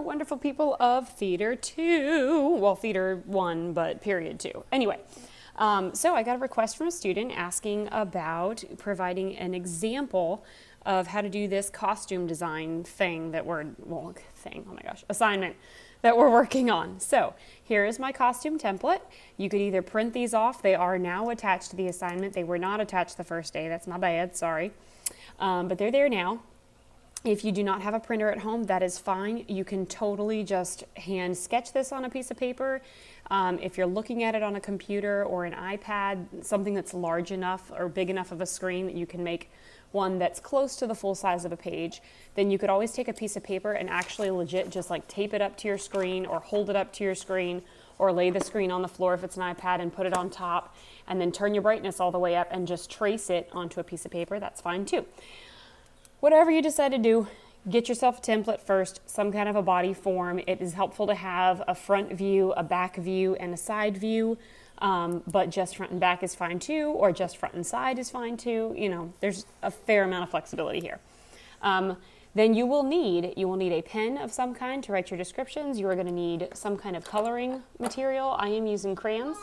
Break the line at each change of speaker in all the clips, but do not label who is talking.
wonderful people of Theater 2. Well, Theater 1, but period 2. Anyway, so I got a request from a student asking about providing an example of how to do this costume design thing that assignment that we're working on. So here is my costume template. You could either print these off. They are now attached to the assignment. They were not attached the first day. That's my bad, sorry. But they're there now. If you do not have a printer at home, that is fine. You can totally just hand sketch this on a piece of paper. If you're looking at it on a computer or an iPad, something that's large enough or big enough of a screen that you can make one that's close to the full size of a page, then you could always take a piece of paper and actually legit just like tape it up to your screen or hold it up to your screen or lay the screen on the floor if it's an iPad and put it on top and then turn your brightness all the way up and just trace it onto a piece of paper. That's fine too. Whatever you decide to do, get yourself a template first, some kind of a body form. It is helpful to have a front view, a back view, and a side view, but just front and back is fine too, or just front and side is fine too. You know, there's a fair amount of flexibility here. Then you will need a pen of some kind to write your descriptions. You are going to need some kind of coloring material. I am using crayons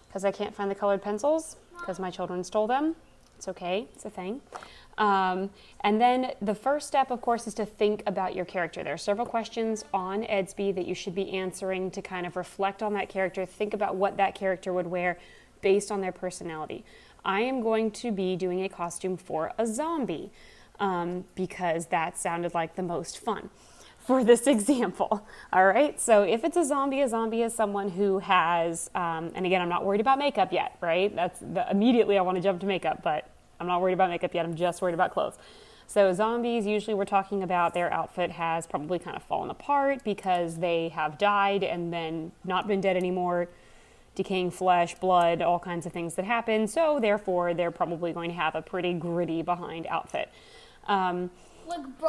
because I can't find the colored pencils because my children stole them. It's okay, it's a thing. And then the first step, of course, is to think about your character. There are several questions on Edsby that you should be answering to kind of reflect on that character, think about what that character would wear based on their personality. I am going to be doing a costume for a zombie because that sounded like the most fun for this example. All right, so if it's a zombie is someone who has, and again, I'm not worried about makeup yet, right? Immediately I want to jump to makeup, but I'm not worried about makeup yet. I'm just worried about clothes. So zombies, usually we're talking about their outfit has probably kind of fallen apart because they have died and then not been dead anymore, decaying flesh, blood, all kinds of things that happen. So therefore, they're probably going to have a pretty gritty behind outfit.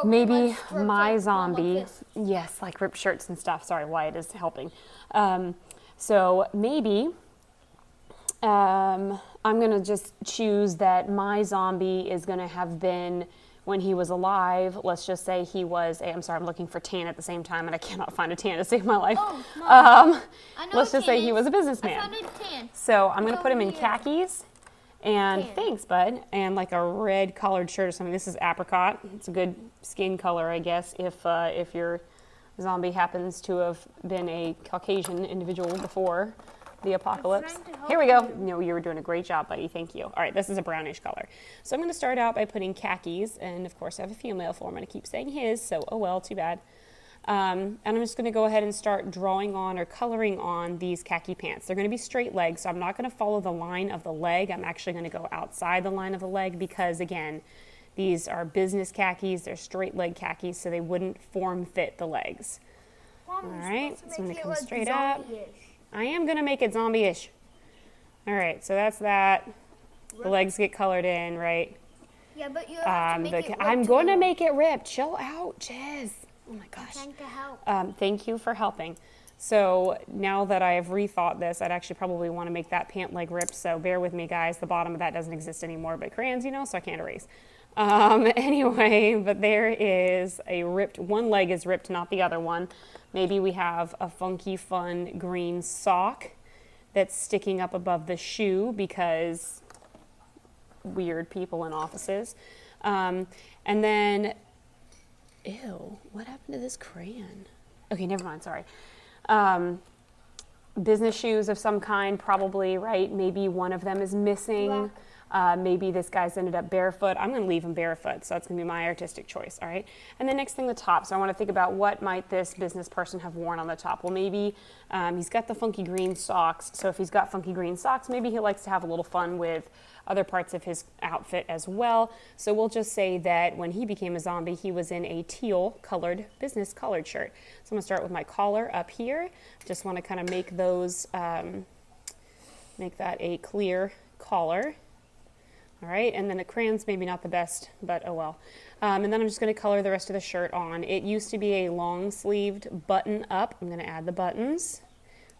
Maybe my zombie, yes, like ripped shirts and stuff. Sorry, Wyatt is helping. So maybe I'm going to just choose that my zombie is going to have been when he was alive. Let's just say he was I'm sorry, I'm looking for tan at the same time and I cannot find a tan to save my life.
Oh, Mom,
let's just say he was a businessman.
I found a tan.
So I'm going to put him in khakis and thanks, bud, and like a red collared shirt or something. This is apricot. It's a good skin color, I guess, if your zombie happens to have been a Caucasian individual before the apocalypse. Here we go. No, you were doing a great job, buddy. Thank you. All right, this is a brownish color. So I'm going to start out by putting khakis, and of course I have a female form. I'm going to keep saying his, so oh well, too bad. And I'm just going to go ahead and start drawing on or coloring on these khaki pants. They're going to be straight legs, so I'm not going to follow the line of the leg. I'm actually going to go outside the line of the leg because, again, these are business khakis. They're straight leg khakis, so they wouldn't form fit the legs. All right, so I'm going to come straight up. I am going to make it zombie-ish. All right, so that's that. The legs get colored in, right?
Yeah, but you have to make it ripped.
I'm going to make it ripped. Chill out, Jez. Oh, my gosh.
I'm trying to help.
Thank you for helping. So now that I have rethought this, I'd actually probably want to make that pant leg ripped, so bear with me, guys. The bottom of that doesn't exist anymore, but crayons, so I can't erase. Anyway, but there is a ripped, one leg is ripped, not the other one. Maybe we have a funky, fun green sock that's sticking up above the shoe because weird people in offices. And then, ew, what happened to this crayon? Okay, never mind, sorry. Business shoes of some kind, probably, right? Maybe one of them is missing. Maybe this guy's ended up barefoot. I'm going to leave him barefoot, so that's going to be my artistic choice, all right? And then next thing, the top. So I want to think about what might this business person have worn on the top. Well, maybe he's got the funky green socks. So if he's got funky green socks, maybe he likes to have a little fun with other parts of his outfit as well. So we'll just say that when he became a zombie, he was in a teal colored, business colored shirt. So I'm going to start with my collar up here. Just want to kind of make those, make that a clear collar. All right, and then the crayon's maybe not the best, but oh well. And then I'm just going to color the rest of the shirt on. It used to be a long-sleeved button up. I'm going to add the buttons.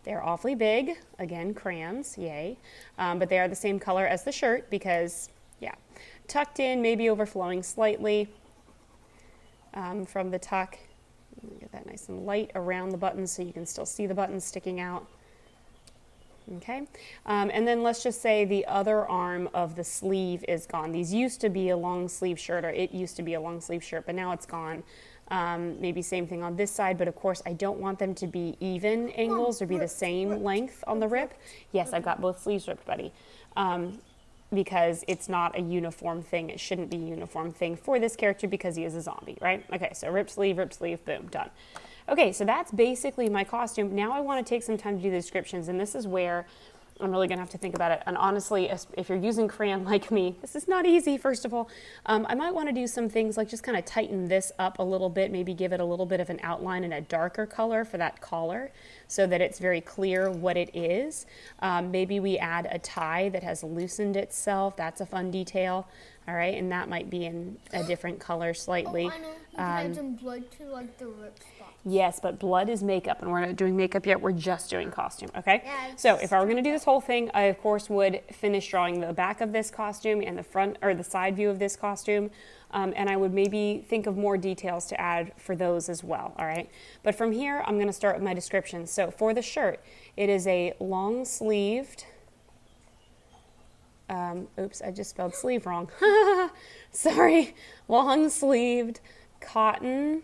They're awfully big. Again, crayons, yay. But they are the same color as the shirt because, yeah, tucked in, maybe overflowing slightly from the tuck. Get that nice and light around the buttons so you can still see the buttons sticking out. Okay, and then let's just say the other arm of the sleeve is gone. These used to be a long sleeve shirt, or it used to be a long sleeve shirt, but now it's gone. Maybe same thing on this side, but of course I don't want them to be even angles or be the same length on the rip. Yes, I've got both sleeves ripped, buddy, because it's not a uniform thing. It shouldn't be a uniform thing for this character because he is a zombie, right? Okay, so rip sleeve, boom, done. Okay, so that's basically my costume. Now I want to take some time to do the descriptions, and this is where I'm really going to have to think about it. And honestly, if you're using crayon like me, this is not easy, first of all. I might want to do some things like just kind of tighten this up a little bit, maybe give it a little bit of an outline and a darker color for that collar so that it's very clear what it is. Maybe we add a tie that has loosened itself. That's a fun detail. All right, and that might be in a different color slightly.
Oh, I know. You can add some blood to like the rip spot.
Yes, but blood is makeup, and we're not doing makeup yet. We're just doing costume, okay?
Yeah,
So if I were going to do this whole thing, I, of course, would finish drawing the back of this costume and the front or the side view of this costume, and I would maybe think of more details to add for those as well, all right? But from here, I'm going to start with my description. So for the shirt, it is a long-sleeved... oops, I just spelled sleeve wrong. Sorry. Long-sleeved cotton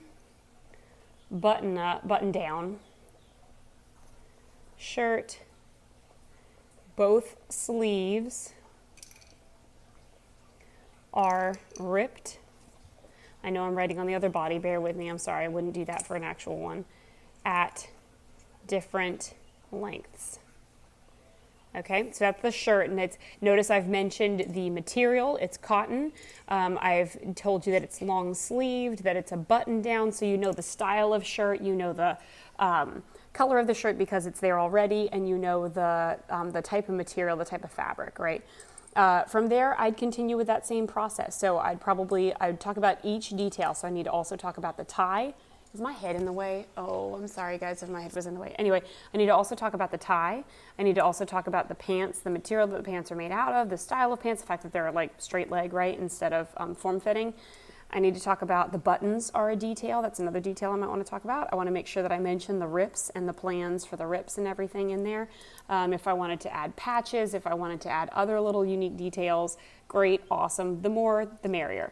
button down shirt. Both sleeves are ripped. I know I'm writing on the other body. Bear with me. I'm sorry. I wouldn't do that for an actual one. At different lengths. Okay, so that's the shirt, and it's, notice I've mentioned the material, it's cotton. I've told you that it's long sleeved, that it's a button down, so you know the style of shirt, you know the color of the shirt because it's there already, and you know the type of material, the type of fabric, right? From there, I'd continue with that same process. So I'd talk about each detail. So I need to also talk about the tie. Is my head in the way? Oh, I'm sorry, guys, if my head was in the way. Anyway, I need to also talk about the tie. I need to also talk about the pants, the material that the pants are made out of, the style of pants, the fact that they're like straight leg, right, instead of form-fitting. I need to talk about the buttons are a detail. That's another detail I might want to talk about. I want to make sure that I mention the rips and the plans for the rips and everything in there. If I wanted to add patches, if I wanted to add other little unique details, great, awesome. The more, the merrier.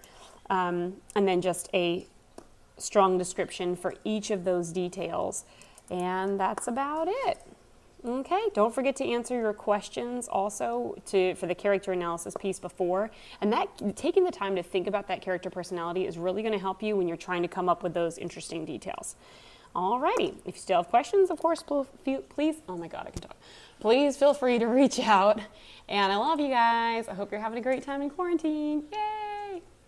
And then just a strong description for each of those details. And that's about it. Okay, don't forget to answer your questions also for the character analysis piece before. And that taking the time to think about that character personality is really going to help you when you're trying to come up with those interesting details. Alrighty, if you still have questions, of course, please, oh my God, I can talk. Please feel free to reach out. And I love you guys. I hope you're having a great time in quarantine. Yay!